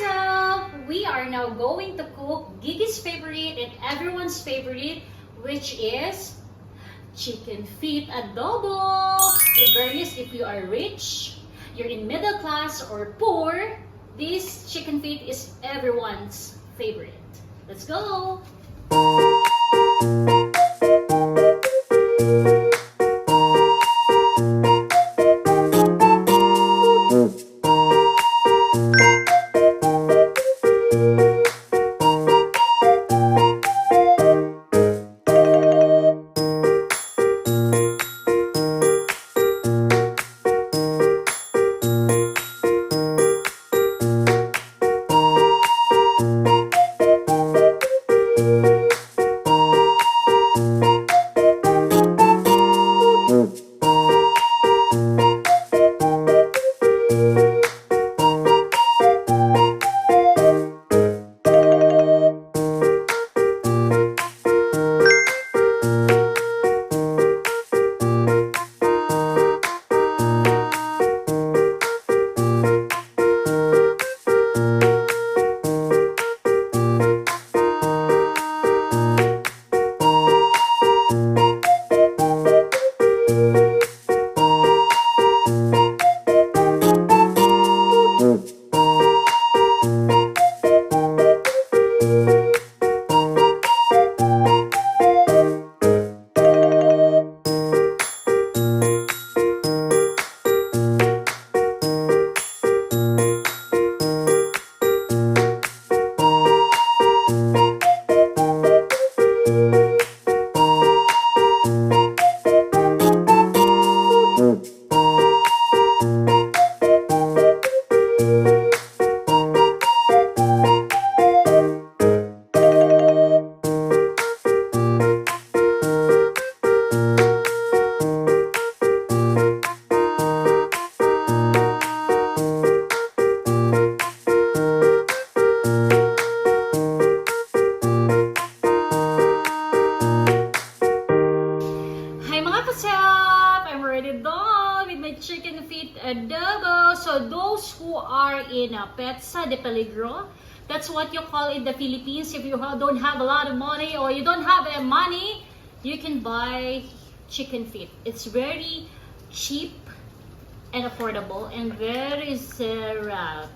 self! We are now going to cook Gigi's favorite and everyone's favorite, which is chicken feet adobo. Regardless if you are rich, you're in middle class, or poor, this chicken feet is everyone's favorite. Let's go! Chicken feet adobo. So those who are in Petsa de Peligro, that's what you call in the Philippines. If you don't have a lot of money or you don't have money, you can buy chicken feet. It's very cheap and affordable and very sarap.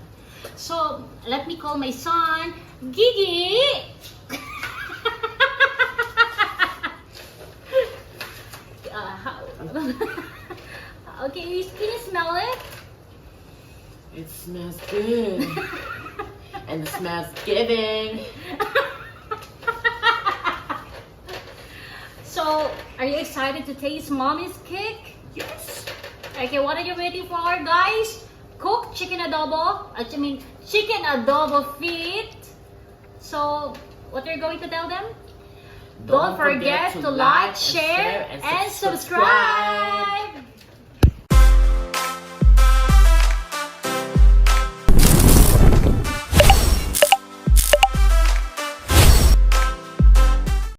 So let me call my son, Gigi. Okay, can you smell it? It smells good. And it smells giving. So, are you excited to taste Mommy's cake? Yes. Okay, what are you waiting for, guys? Cook chicken adobo. Chicken adobo feet. So, what are you going to tell them? Don't forget to like, share, and subscribe.